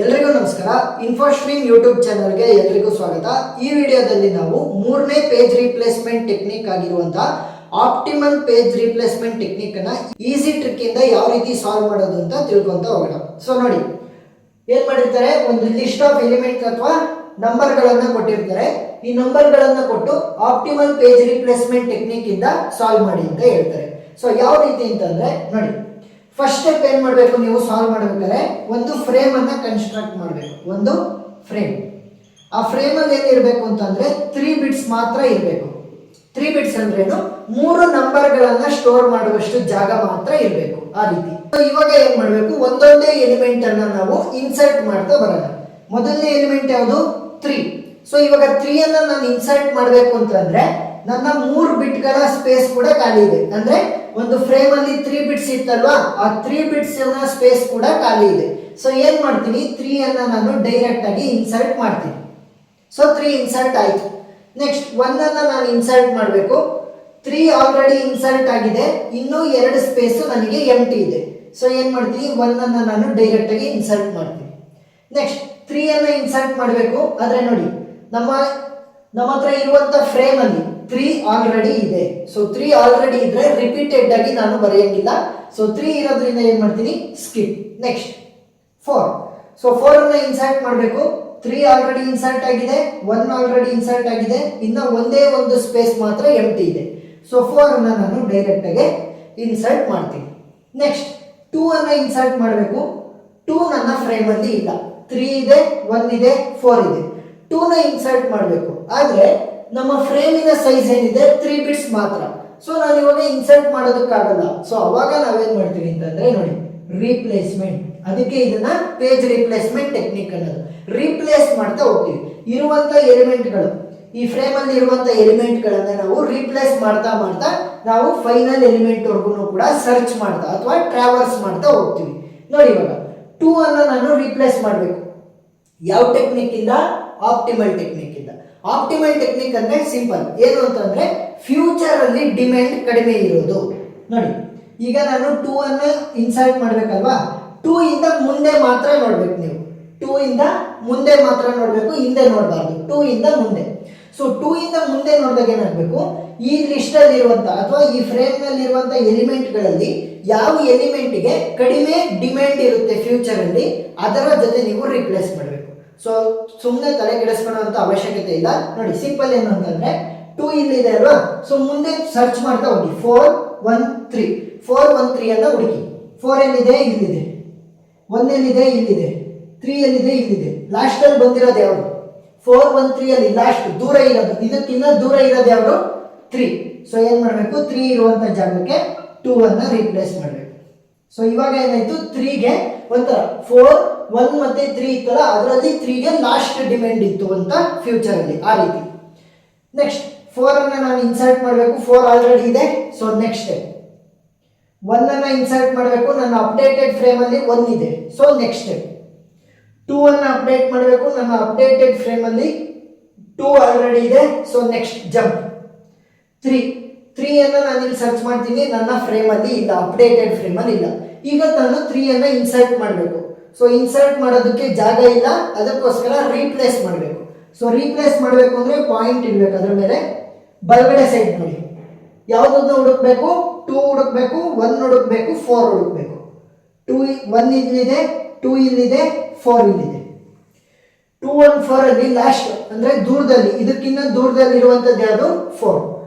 ಎಲ್ರಿಗೂ ನಮಸ್ಕಾರ. ಇನ್ಫೋಸ್ಟ್ರೀಮ್ ಯೂಟ್ಯೂಬ್ ಚಾನಲ್ಗೆ ಎಲ್ರಿಗೂ ಸ್ವಾಗತ. ಈ ವಿಡಿಯೋದಲ್ಲಿ ನಾವು ಮೂರನೇ ಪೇಜ್ ರೀಪ್ಲೇಸ್ಮೆಂಟ್ ಟೆಕ್ನಿಕ್ ಆಗಿರುವಂತಹ ಆಪ್ಟಿಮಲ್ ಪೇಜ್ ರೀಪ್ಲೇಸ್ಮೆಂಟ್ ಟೆಕ್ನಿಕ್ ಅನ್ನ ಈಸಿ ಟ್ರಿಕ್ ಇಂದ ಯಾವ ರೀತಿ ಸಾಲ್ವ್ ಮಾಡೋದು ಅಂತ ತಿಳ್ಕೊಂತ ಹೋಗೋಣ. ಸೊ ನೋಡಿ, ಏನ್ ಮಾಡಿರ್ತಾರೆ, ಒಂದು ಲಿಸ್ಟ್ ಆಫ್ ಎಲಿಮೆಂಟ್ ಅಥವಾ ನಂಬರ್ ಗಳನ್ನ ಕೊಟ್ಟಿರ್ತಾರೆ. ಈ ನಂಬರ್ ಗಳನ್ನ ಕೊಟ್ಟು ಆಪ್ಟಿಮಲ್ ಪೇಜ್ ರೀಪ್ಲೇಸ್ಮೆಂಟ್ ಟೆಕ್ನಿಕ್ ಇಂದ ಸಾಲ್ವ್ ಮಾಡಿ ಅಂತ ಹೇಳ್ತಾರೆ. ಸೊ ಯಾವ ರೀತಿ ಅಂತಂದ್ರೆ ನೋಡಿ, ಫಸ್ಟ್ ಸ್ಟೆಪ್ ಏನ್ ಮಾಡಬೇಕು, ನೀವು ಸಾಲ್ವ್ ಮಾಡಬೇಕಾದ್ರೆ ಒಂದು ಫ್ರೇಮ್ ಅನ್ನ ಕನ್ಸ್ಟ್ರಕ್ಟ್ ಮಾಡಬೇಕು. ಒಂದು ಫ್ರೇಮ್, ಆ ಫ್ರೇಮ್ ಅಲ್ಲಿ ಏನಿರಬೇಕು ಅಂತಂದ್ರೆ 3 ಬಿಟ್ಸ್ ಮಾತ್ರ ಇರಬೇಕು. 3 ಬಿಟ್ಸ್ ಅಂದ್ರೇನು, 3 ನಂಬರ್ ಗಳನ್ನ ಸ್ಟೋರ್ ಮಾಡುವಷ್ಟು ಜಾಗ ಮಾತ್ರ ಇರಬೇಕು. ಆ ರೀತಿ ಇವಾಗ ಏನ್ ಮಾಡಬೇಕು, ಒಂದೊಂದೇ ಎಲಿಮೆಂಟ್ ಅನ್ನ ನಾವು ಇನ್ಸರ್ಟ್ ಮಾಡ್ತಾ ಬರೋಣ. ಮೊದಲನೇ ಎಲಿಮೆಂಟ್ ಯಾವುದು, 3. ಸೊ ಇವಾಗ 3 ಅನ್ನ ನಾನು ಇನ್ಸರ್ಟ್ ಮಾಡಬೇಕು ಅಂತಂದ್ರೆ ನನ್ನ 3 ಬಿಟ್ಗಳ ಸ್ಪೇಸ್ ಕೂಡ ಖಾಲಿ ಇದೆ. ಅಂದ್ರೆ ಒಂದು ಫ್ರೇಮ್ ಅಲ್ಲಿ 3 ಬಿಟ್ಸ್ ಇತ್ತಲ್ವಾ, ಆ 3 ಬಿಟ್ಸ್ ಸ್ಪೇಸ್ ಕೂಡ ಖಾಲಿ ಇದೆ. ಸೊ ಏನ್ ಮಾಡ್ತೀನಿ, 3 ಅನ್ನ ನಾನು ಡೈರೆಕ್ಟ್ ಆಗಿ ಇನ್ಸರ್ಟ್ ಮಾಡ್ತೀನಿ. ಸೊ 3 ಇನ್ಸರ್ಟ್ ಆಯ್ತು. ನೆಕ್ಸ್ಟ್ 1 ಅನ್ನ ನಾನು ಇನ್ಸರ್ಟ್ ಮಾಡಬೇಕು. 3 ಆಲ್ರೆಡಿ ಇನ್ಸರ್ಟ್ ಆಗಿದೆ, ಇನ್ನೂ 2 ಸ್ಪೇಸ್ ನನಗೆ ಎಂಟಿ ಇದೆ. ಸೊ ಏನ್ ಮಾಡ್ತೀನಿ, 1 ಅನ್ನ ನಾನು ಡೈರೆಕ್ಟ್ ಆಗಿ ಇನ್ಸರ್ಟ್ ಮಾಡ್ತೀನಿ. ನೆಕ್ಸ್ಟ್ 3 ಅನ್ನ ಇನ್ಸರ್ಟ್ ಮಾಡಬೇಕು. ಆದ್ರೆ ನೋಡಿ, ನಮ್ಮ ಹತ್ರ ಇರುವಂತ ಫ್ರೇಮ್ ಅಲ್ಲಿ 3 ಆಲ್ರೆಡಿ ಇದೆ. ಸೊ 3 ಆಲ್ರೆಡಿ ಇದ್ರೆ ರಿಪೀಟೆಡ್ ಆಗಿ ನಾನು ಬರೆಯಂಗಿಲ್ಲ. ಸೊ 3 ಇರೋದ್ರಿಂದ ಏನ್ ಮಾಡ್ತೀನಿ, ಸ್ಕಿಪ್. ನೆಕ್ಸ್ಟ್ 4. ಸೊ 4 ಅನ್ನ ಇನ್ಸರ್ಟ್ ಮಾಡಬೇಕು. 3 ಆಲ್ರೆಡಿ ಇನ್ಸರ್ಟ್ ಆಗಿದೆ, 1 ಆಲ್ರೆಡಿ ಇನ್ಸರ್ಟ್ ಆಗಿದೆ, ಇನ್ನ ಒಂದೇ ಒಂದು ಸ್ಪೇಸ್ ಮಾತ್ರ ಎಂಟಿ ಇದೆ. ಸೊ 4 ಅನ್ನ ನಾನು ಡೈರೆಕ್ಟ್ ಆಗಿ ಇನ್ಸರ್ಟ್ ಮಾಡ್ತೀನಿ. ನೆಕ್ಸ್ಟ್ 2 ಅನ್ನ ಇನ್ಸರ್ಟ್ ಮಾಡಬೇಕು. 2 ನನ್ನ ಫ್ರೇಮ್ ಅಲ್ಲಿ ಇಲ್ಲ, 3 ಇದೆ, 1 ಇದೆ, 4 ಇದೆ. 2 ನ ಇನ್ಸರ್ಟ್ ಮಾಡಬೇಕು. ಆದ್ರೆ ನಮ್ಮ ಫ್ರೇಮಿನ ಸೈಜ್ ಏನಿದೆ 3 ಬಿಟ್ಸ್ ಮಾತ್ರ. ಸೊ ನಾನು ಇವಾಗ ಇನ್ಸರ್ಟ್ ಮಾಡೋದಕ್ಕಾಗಲ್ಲ. ಸೊ ಅವಾಗ ನಾವೇನ್ ಮಾಡ್ತೀವಿ ಅಂತಂದ್ರೆ ನೋಡಿ, ರೀಪ್ಲೇಸ್ಮೆಂಟ್. ಅದಕ್ಕೆ ಇದನ್ನ ಪೇಜ್ ರೀಪ್ಲೇಸ್ಮೆಂಟ್ ಟೆಕ್ನಿಕ್ ಅನ್ನೋದು. ರೀಪ್ಲೇಸ್ ಮಾಡ್ತಾ ಹೋಗ್ತೀವಿ ಇರುವಂತ ಎಲಿಮೆಂಟ್ಗಳು. ಈ ಫ್ರೇಮ್ ಅಲ್ಲಿ ಇರುವಂತ ಎಲಿಮೆಂಟ್ ಗಳನ್ನ ನಾವು ರೀಪ್ಲೇಸ್ ಮಾಡ್ತಾ ಮಾಡ್ತಾ ನಾವು ಫೈನಲ್ ಎಲಿಮೆಂಟ್ ವರ್ಗು ಕೂಡ ಸರ್ಚ್ ಮಾಡ್ತಾ ಅಥವಾ ಟ್ರಾವರ್ಸ್ ಮಾಡ್ತಾ ಹೋಗ್ತೀವಿ. ನೋಡಿ, ಇವಾಗ 2 ಅನ್ನ ನಾನು ರೀಪ್ಲೇಸ್ ಮಾಡಬೇಕು. ಯಾವ ಟೆಕ್ನಿಕ್ ಇಂದ, ಆಪ್ಟಿಮಲ್ ಟೆಕ್ನಿಕ್ ಇಂದ. ಆಪ್ಟಿಮಲ್ ಟೆಕ್ನಿಕ್ ಅಂದ್ರೆ ಸಿಂಪಲ್, ಏನು ಅಂತಂದ್ರೆ ಫ್ಯೂಚರ್ ಅಲ್ಲಿ ಡಿಮ್ಯಾಂಡ್ ಕಡಿಮೆ ಇರೋದು. ನೋಡಿ, ಈಗ ನಾನು 2 ಅನ್ನ ಇನ್ಸರ್ಟ್ ಮಾಡ್ಬೇಕಲ್ವಾ, 2 ಇಂದ ಮುಂದೆ ಮಾತ್ರ ನೋಡ್ಬೇಕು ನೀವು. 2 ಇಂದ ಮುಂದೆ ಮಾತ್ರ ನೋಡ್ಬೇಕು, ಹಿಂದೆ ನೋಡಬಾರ್ದು. 2 ಇಂದ ಮುಂದೆ. ಸೊ 2 ಇಂದ ಮುಂದೆ ನೋಡಿದಾಗ ಏನಾಗಬೇಕು, ಈ ಲಿಸ್ಟ್ ಅಲ್ಲಿ ಇರುವಂತ ಅಥವಾ ಈ ಫ್ರೇಮ್ ನಲ್ಲಿ ಇರುವಂತ ಎಲಿಮೆಂಟ್ ಗಳಲ್ಲಿ ಯಾವ ಎಲಿಮೆಂಟ್ ಗೆ ಕಡಿಮೆ ಡಿಮ್ಯಾಂಡ್ ಇರುತ್ತೆ ಫ್ಯೂಚರ್ ಅಲ್ಲಿ, ಅದರ ಜೊತೆ ನೀವು ರಿಪ್ಲೇಸ್ ಮಾಡಬೇಕು. ಸೊ ಸುಮ್ಮನೆ ತಲೆ ಕೆಡಿಸ್ಕೊಳ್ಳುವಂತ ಅವಶ್ಯಕತೆ ಇಲ್ಲ. ನೋಡಿ, ಸಿಂಪಲ್ ಏನು ಅಂತಂದ್ರೆ 2 ಇಲ್ಲಿದೆ ಅಲ್ವಾ, ಸೊ ಮುಂದೆ ಸರ್ಚ್ ಮಾಡ್ತಾ ಹೋಗಿ 4 1 3 4 1 3 ಅನ್ನ ಹುಡುಕಿ. 4 ಎಲ್ಲಿದೆ, ಇಲ್ಲಿದೆ. 1 ಎಲ್ಲಿದೆ, ಇಲ್ಲಿದೆ. 3 ಎಲ್ಲಿದೆ, ಇಲ್ಲಿದೆ. ಲಾಸ್ಟ್ ಅಲ್ಲಿ ಬಂದಿರೋದು ಯಾವುದು, 4 1 3 ಅಲ್ಲಿ ಲಾಸ್ಟ್ ದೂರ ಇರೋದು. ಇದಕ್ಕಿಂತ ದೂರ ಇರೋದು ಯಾವುದು, 3. ಸೊ ಏನ್ ಮಾಡಬೇಕು, 3 ಇರುವಂತ ಜಾಗಕ್ಕೆ 2 ಅನ್ನ ರೀಪ್ಲೇಸ್ ಮಾಡಬೇಕು. ಸೊ ಇವಾಗ ಏನಾಯ್ತು, 3 ಗೆ ಒಂಥರ 4 1 ಮತ್ತೆ 3 ಇತ್ತಲ್ಲ, ಅದರಲ್ಲಿ 3 ಗೆ ಲಾಸ್ಟ್ ಡಿಮ್ಯಾಂಡ್ ಇತ್ತು ಅಂತ ಫ್ಯೂಚರ್ ಅಲ್ಲಿ. ಆ ರೀತಿ. ನೆಕ್ಸ್ಟ್ 4 ಅನ್ನ ನಾನು ಇನ್ಸರ್ಟ್ ಮಾಡಬೇಕು. 4 ಆಲ್ರೆಡಿ ಇದೆ. ಸೊ ನೆಕ್ಸ್ಟ್ 1 ಅನ್ನ ಇನ್ಸರ್ಟ್ ಮಾಡಬೇಕು. ನನ್ನ ಅಪ್ಡೇಟೆಡ್ ಫ್ರೇಮ್ ಅಲ್ಲಿ 1 ಇದೆ. ಸೊ ನೆಕ್ಸ್ಟ್ 2 ಅನ್ನ ಅಪ್ಡೇಟ್ ಮಾಡಬೇಕು. ನನ್ನ ಅಪ್ಡೇಟೆಡ್ ಫ್ರೇಮ್ ಅಲ್ಲಿ 2 ಆಲ್ರೆಡಿ ಇದೆ. ಸೊ ನೆಕ್ಸ್ಟ್ ಜಂಪ್ 3 ಅನ್ನ ನಾನು ಇಲ್ಲಿ ಸರ್ಚ್ ಮಾಡ್ತೀನಿ, ನನ್ನ ಫ್ರೇಮ್ ಅಲ್ಲಿ ಇಲ್ಲ, ಅಪ್ಡೇಟೆಡ್ ಫ್ರೇಮ್ ಅಲ್ಲಿ ಇಲ್ಲ. ಈಗ ನಾನು 3 ಅನ್ನ ಇನ್ಸರ್ಟ್ ಮಾಡಬೇಕು. ಸೊ ಇನ್ಸರ್ಟ್ ಮಾಡೋದಕ್ಕೆ ಜಾಗ ಇಲ್ಲ, ಅದಕ್ಕೋಸ್ಕರ ರೀಪ್ಲೇಸ್ ಮಾಡಬೇಕು. ಸೊ ರೀಪ್ಲೇಸ್ ಮಾಡಬೇಕು ಅಂದ್ರೆ ಪಾಯಿಂಟ್ ಇಡಬೇಕು ಅದ್ರ ಮೇಲೆ. ಬಲಗಡೆ ಸೈಡ್ ನೋಡಿ, ಯಾವುದನ್ನ ಹುಡುಕ್ಬೇಕು, 2 ಹುಡುಕ್ಬೇಕು, 1 ಹುಡುಕ್ಬೇಕು, 4 ಹುಡುಕ್ಬೇಕು. 1 ಇಲ್ಲಿದೆ, 2 ಇಲ್ಲಿದೆ, 4 ಇಲ್ಲಿದೆ. 2 1 4 ಅಲ್ಲಿ ಲಾಸ್ಟ್ ಅಂದ್ರೆ ದೂರದಲ್ಲಿ, ಇದಕ್ಕಿಂತ ದೂರದಲ್ಲಿ ಇರುವಂತದ್ದು ಯಾವುದು, 4.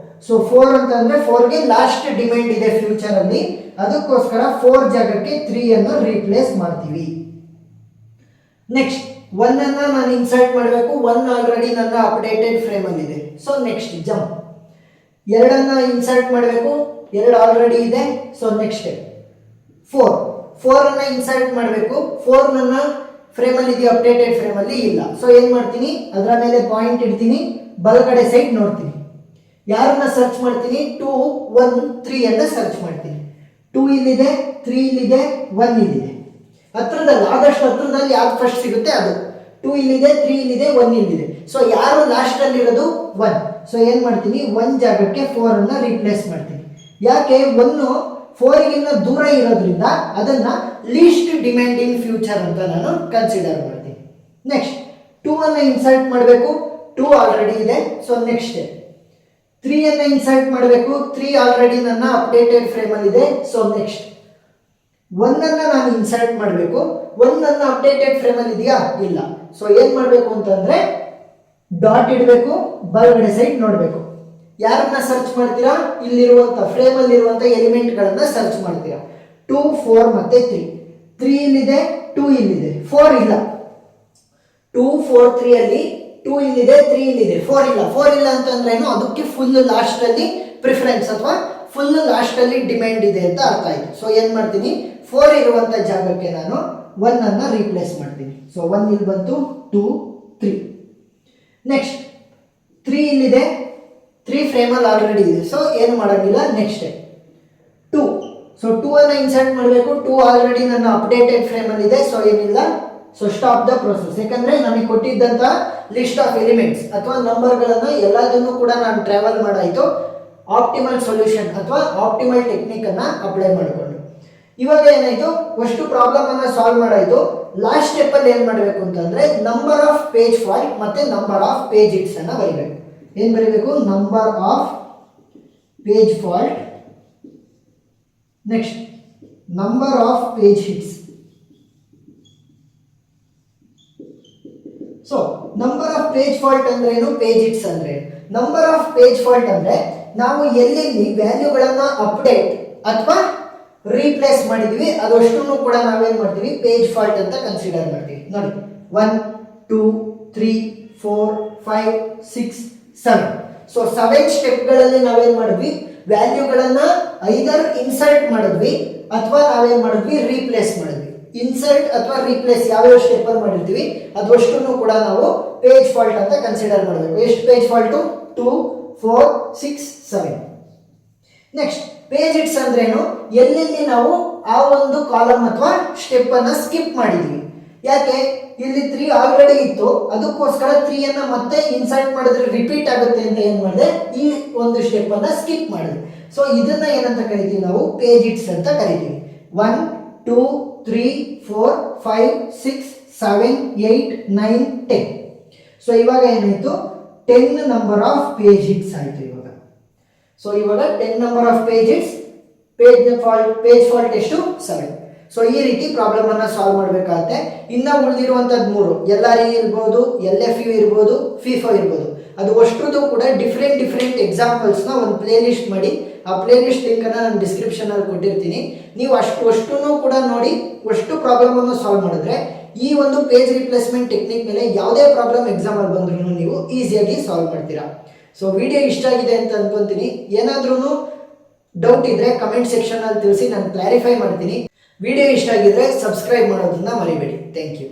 ಸೊ 4 ಅಂತ ಅಂದ್ರೆ 4 ಗೆ ಲಾಸ್ಟ್ ಡಿಮ್ಯಾಂಡ್ ಇದೆ ಫ್ಯೂಚರ್ ಅಲ್ಲಿ, ಅದಕ್ಕೋಸ್ಕರ 4 ಜಾಗಕ್ಕೆ 3 ಅನ್ನು ರೀಪ್ಲೇಸ್ ಮಾಡ್ತೀವಿ. ನೆಕ್ಸ್ಟ್ 1 ಅನ್ನ ನಾನು ಇನ್ಸರ್ಟ್ ಮಾಡಬೇಕು. 1 ಆಲ್ರೆಡಿ ನನ್ನ ಅಪ್ಡೇಟೆಡ್ ಫ್ರೇಮ್ ಅಲ್ಲಿ ಇದೆ. ಸೊ ನೆಕ್ಸ್ಟ್ ಜಂಪ್ 2 ಅನ್ನ ಇನ್ಸರ್ಟ್ ಮಾಡಬೇಕು. 2 ಆಲ್ರೆಡಿ ಇದೆ. ಸೊ ನೆಕ್ಸ್ಟ್ 4 ಅನ್ನ ಇನ್ಸರ್ಟ್ ಮಾಡಬೇಕು. 4 ನನ್ನ ಫ್ರೇಮ್ ಅಲ್ಲಿ ಇದೆ, ಅಪ್ಡೇಟೆಡ್ ಫ್ರೇಮ್ ಅಲ್ಲಿ ಇಲ್ಲ. ಸೊ ಏನ್ ಮಾಡ್ತೀನಿ, ಅದರ ಮೇಲೆ ಪಾಯಿಂಟ್ ಇಡ್ತೀನಿ, ಬಲಗಡೆ ಸೈಡ್ ನೋಡ್ತೀನಿ, ಯಾರನ್ನ ಸರ್ಚ್ ಮಾಡ್ತೀನಿ, 2 1 3 ಅನ್ನ ಸರ್ಚ್ ಮಾಡ್ತೀನಿ. 2 ಇಲ್ಲಿದೆ, 3 ಇಲ್ಲಿದೆ, 1 ಇಲ್ಲಿದೆ. ಹತ್ರದಲ್ಲಿ, ಆದಷ್ಟು ಹತ್ರದಲ್ಲಿ ಯಾವ್ದು ಫಸ್ಟ್ ಸಿಗುತ್ತೆ ಅದು. 2 ಇಲ್ಲಿದೆ, 3 ಇಲ್ಲಿದೆ, 1 ಇಲ್ಲಿದೆ. ಸೊ ಯಾರು ಲಾಸ್ಟ್ ಅಲ್ಲಿ ಇರೋದು, 1. ಸೊ ಏನ್ ಮಾಡ್ತೀನಿ, 1 ಜಾಗಕ್ಕೆ 4 ಅನ್ನ ರೀಪ್ಲೇಸ್ ಮಾಡ್ತೀನಿ. ಯಾಕೆ, 1 4 ಗಿಂತ ದೂರ ಇರೋದ್ರಿಂದ ಅದನ್ನ ಲೀಸ್ಟ್ ಡಿಮ್ಯಾಂಡ್ ಇನ್ ಫ್ಯೂಚರ್ ಅಂತ ನಾನು ಕನ್ಸಿಡರ್ ಮಾಡ್ತೀನಿ. ನೆಕ್ಸ್ಟ್ 2 ಅನ್ನು ಇನ್ಸರ್ಟ್ ಮಾಡಬೇಕು, 2 ಆಲ್ರೆಡಿ ಇದೆ. ಸೊ ನೆಕ್ಸ್ಟ್ 3 ಅನ್ನು ಇನ್ಸರ್ಟ್ ಮಾಡಬೇಕು, 3 ಆಲ್ರೆಡಿ ನನ್ನ ಅಪ್ಡೇಟೆಡ್ ಫ್ರೇಮ್ ಅಲ್ಲಿ ಇದೆ. ಸೊ ನೆಕ್ಸ್ಟ್ 1 ಅನ್ನು ನಾನು ಇನ್ಸರ್ಟ್ ಮಾಡಬೇಕು, 1 ನನ್ನ ಅಪ್ಡೇಟೆಡ್ ಫ್ರೇಮ್ ಅಲ್ಲಿ ಇದೆಯಾ? ಇಲ್ಲ. ಸೊ ಏನ್ ಮಾಡಬೇಕು ಅಂತಂದ್ರೆ ಡಾಟ್ ಇಡಬೇಕು, ಬಲಗಡೆ ಸೈಡ್ ನೋಡಬೇಕು. ಯಾರನ್ನ ಸರ್ಚ್ ಮಾಡ್ತೀರಾ? ಇಲ್ಲಿರುವಂತ ಫ್ರೇಮ್ ಅಲ್ಲಿ ಇರುವಂತ ಎಲಿಮೆಂಟ್ ಗಳನ್ನ ಸರ್ಚ್ ಮಾಡ್ತೀರಾ. 2, 4 ಮತ್ತೆ 3 ಇಲ್ಲಿದೆ, 2 ಇಲ್ಲಿದೆ, 4 ಇಲ್ಲ. 2, 4, 3 ಅಲ್ಲಿ 2 ಇಲ್ಲಿದೆ, 3 ಇಲ್ಲಿದೆ, 4 ಇಲ್ಲ. 4 ಇಲ್ಲ ಅಂತಂದ್ರೆ ಏನು? ಅದಕ್ಕೆ ಫುಲ್ ಲಾಸ್ಟ್ ಅಲ್ಲಿ ಪ್ರಿಫರೆನ್ಸ್ ಅಥವಾ ಫುಲ್ ಲಾಸ್ಟ್ ಅಲ್ಲಿ ಡಿಮ್ಯಾಂಡ್ ಇದೆ ಅಂತ ಅರ್ಥ ಆಯ್ತು. ಸೊ ಏನ್ ಮಾಡ್ತೀನಿ, 4 ಇರುವಂತ ಜಾಗಕ್ಕೆ ನಾನು 1 ಅನ್ನ ರೀಪ್ಲೇಸ್ ಮಾಡ್ತೀನಿ. ಸೊ 1 ಇಲ್ಲಿ ಬಂತು, 2, 3. ನೆಕ್ಸ್ಟ್ 3 ಇಲ್ಲಿದೆ, 3 ಫ್ರೇಮ್ ಅಲ್ಲಿ ಆಲ್ರೆಡಿ ಇದೆ. ಸೊ ಏನು ಮಾಡಂಗಿಲ್ಲ. ನೆಕ್ಸ್ಟ್ 2. ಸೊ 2 ಅನ್ನ ಇನ್ಸರ್ಟ್ ಮಾಡಬೇಕು, 2 ಆಲ್ರೆಡಿ ನನ್ನ ಅಪ್ಡೇಟೆಡ್ ಫ್ರೇಮ್ ಅಲ್ಲಿ ಇದೆ. ಸೊ ಏನಿಲ್ಲ. So stop the process. ಯಾಕಂದ್ರೆ ನನಗೆ ಕೊಟ್ಟಿದ್ದಂತ ಲಿಸ್ಟ್ ಆಫ್ ಎಲಿಮೆಂಟ್ಸ್ ಅಥವಾ ನಂಬರ್ಗಳನ್ನ ಎಲ್ಲದನ್ನು ಕೂಡ ನಾನು ಟ್ರಾವೆಲ್ ಮಾಡಾಯ್ತು ಆಪ್ಟಿಮಲ್ ಸೊಲ್ಯೂಷನ್ ಅಥವಾ ಆಪ್ಟಿಮಲ್ ಟೆಕ್ನಿಕ್ ಅನ್ನ ಅಪ್ಲೈ ಮಾಡಿಕೊಂಡು. ಇವಾಗ ಏನಾಯ್ತು, ಅಷ್ಟು ಪ್ರಾಬ್ಲಮ್ ಅನ್ನ ಸಾಲ್ವ್ ಮಾಡಾಯ್ತು. ಲಾಸ್ಟ್ ಸ್ಟೆಪ್ ಅಲ್ಲಿ ಏನ್ ಮಾಡಬೇಕು ಅಂತಂದ್ರೆ ನಂಬರ್ ಆಫ್ ಪೇಜ್ ಫಾಲ್ಟ್ ಮತ್ತೆ ನಂಬರ್ ಆಫ್ ಪೇಜ್ ಹಿಟ್ಸ್ ಅನ್ನ ಬರೀಬೇಕು. ಏನ್ ಬರೀಬೇಕು? Number of page fault, next number of page hits. So number of page fault ಅಂದ್ರೆ ಏನು, ಪೇಜ್ ಹಿಟ್ಸ್ ಅಂದ್ರೆ ನಂಬರ್ ಆಫ್ ಪೇಜ್ ಫಾಲ್ಟ್ ಅಂದ್ರೆ ನಾವು ಎಲ್ಲೆಲ್ಲಿ ವ್ಯಾಲ್ಯೂಗಳನ್ನ ಅಪ್ಡೇಟ್ ಅಥವಾ ರೀಪ್ಲೇಸ್ ಮಾಡಿದ್ವಿ ಅದಷ್ಟನ್ನು ಕೂಡ ನಾವೇನ್ ಮಾಡ್ತೀವಿ, ಪೇಜ್ ಫಾಲ್ಟ್ ಅಂತ ಕನ್ಸಿಡರ್ ಮಾಡ್ತೀವಿ. ನೋಡಿ 1, 2, 3, 4, 5, 6, 7. ಸೊ 7 ಸ್ಟೆಪ್ಗಳಲ್ಲಿ ನಾವೇನ್ ಮಾಡಿದ್ವಿ, ವ್ಯಾಲ್ಯೂಗಳನ್ನ ಐದರ್ ಇನ್ಸರ್ಟ್ ಮಾಡಿದ್ವಿ ಅಥವಾ ನಾವೇನ್ ಮಾಡಿದ್ವಿ, ರೀಪ್ಲೇಸ್ ಮಾಡಿದ್ವಿ. ಇನ್ಸರ್ಟ್ ಅಥವಾ ರೀಪ್ಲೇಸ್ ಯಾವ್ಯಾವ ಸ್ಟೆಪ್ ಅಲ್ಲಿ ಮಾಡಿರ್ತೀವಿ ಅದಷ್ಟನ್ನು ಕೂಡ ನಾವು ಪೇಜ್ ಫಾಲ್ಟ್ ಅಂತ ಕನ್ಸಿಡರ್ ಮಾಡಬೇಕು. ಎಷ್ಟು page fault? 2, 4, 6, 7. Next page hits ಅಂದ್ರೇನು, ಎಲ್ಲೆಲ್ಲಿ ನಾವು ಆ ಒಂದು ಕಾಲಮ್ ಅಥವಾ ಸ್ಟೆಪ್ ಅನ್ನ ಸ್ಕಿಪ್ ಮಾಡಿದ್ವಿ. ಯಾಕೆ? ಇಲ್ಲಿ 3 ಆಲ್ರೆಡಿ ಇತ್ತು, ಅದಕ್ಕೋಸ್ಕರ 3 ಅನ್ನ ಮತ್ತೆ ಇನ್ಸರ್ಟ್ ಮಾಡಿದ್ರೆ ರಿಪೀಟ್ ಆಗುತ್ತೆ ಅಂತ ಏನ್ ಮಾಡಿದೆ, ಈ ಒಂದು ಸ್ಟೆಪ್ ಅನ್ನ ಸ್ಕಿಪ್ ಮಾಡಿದ್ವಿ. ಸೊ ಇದನ್ನ ಏನಂತ ಕರಿತೀವಿ ನಾವು, ಪೇಜ್ ಹಿಟ್ಸ್ ಅಂತ ಕರಿತೀವಿ. 1, 2, 3, 4, 5, 6, 7, 8, 9, 10. ಸೊ ಇವಾಗ ಏನಾಯ್ತು, 10 ನಂಬರ್ ಆಫ್ ಪೇಜ್ ಹಿಟ್ಸ್ ಆಯ್ತು ಇವಾಗ. ಸೊ ಇವಾಗ 10 number of page hits, page fault ಎಷ್ಟು? 7. ಸೊ ಈ ರೀತಿ ಪ್ರಾಬ್ಲಮ್ ಅನ್ನ ಸಾಲ್ವ್ ಮಾಡಬೇಕಾಗುತ್ತೆ. ಇನ್ನ ಉಳಿದಿರುವಂತದ್ದು 3 LRE ಇರ್ಬೋದು, LFU ಇರ್ಬೋದು, FIFO ಇರ್ಬೋದು. ಅದು ಅಷ್ಟರದ್ದು ಕೂಡ ಡಿಫ್ರೆಂಟ್ ಎಕ್ಸಾಂಪಲ್ಸ್ ನ ಒಂದು ಪ್ಲೇ ಲಿಸ್ಟ್ ಮಾಡಿ, ಆ ಪ್ಲೇ ಲಿಸ್ಟ್ ಲಿಂಕ್ ಅನ್ನ ನಾನು ಡಿಸ್ಕ್ರಿಪ್ಷನ್ ಅಲ್ಲಿ ಕೊಟ್ಟಿರ್ತೀನಿ. ನೀವು ಅಷ್ಟನ್ನು ಕೂಡ ನೋಡಿ ಅಷ್ಟು ಪ್ರಾಬ್ಲಮ್ ಅನ್ನು ಸಾಲ್ವ್ ಮಾಡಿದ್ರೆ ಈ ಒಂದು ಪೇಜ್ ರಿಪ್ಲೇಸ್ಮೆಂಟ್ ಟೆಕ್ನಿಕ್ ಮೇಲೆ ಯಾವುದೇ ಪ್ರಾಬ್ಲಮ್ ಎಕ್ಸಾಮ್ ಅಲ್ಲಿ ಬಂದ್ರೂ ನೀವು ಈಸಿಯಾಗಿ ಸಾಲ್ವ್ ಮಾಡ್ತೀರಾ. ಸೊ ವಿಡಿಯೋ ಇಷ್ಟ ಆಗಿದೆ ಅಂತ ಅನ್ಕೊಂತೀನಿ. ಏನಾದ್ರೂ ಡೌಟ್ ಇದ್ರೆ ಕಮೆಂಟ್ ಸೆಕ್ಷನ್ ಅಲ್ಲಿ ತಿಳಿಸಿ, ನಾನು ಕ್ಲಾರಿಫೈ ಮಾಡ್ತೀನಿ. ವಿಡಿಯೋ ಇಷ್ಟ ಆಗಿದ್ರೆ ಸಬ್ಸ್ಕ್ರೈಬ್ ಮಾಡೋದನ್ನ ಮರಿಬೇಡಿ. Thank you.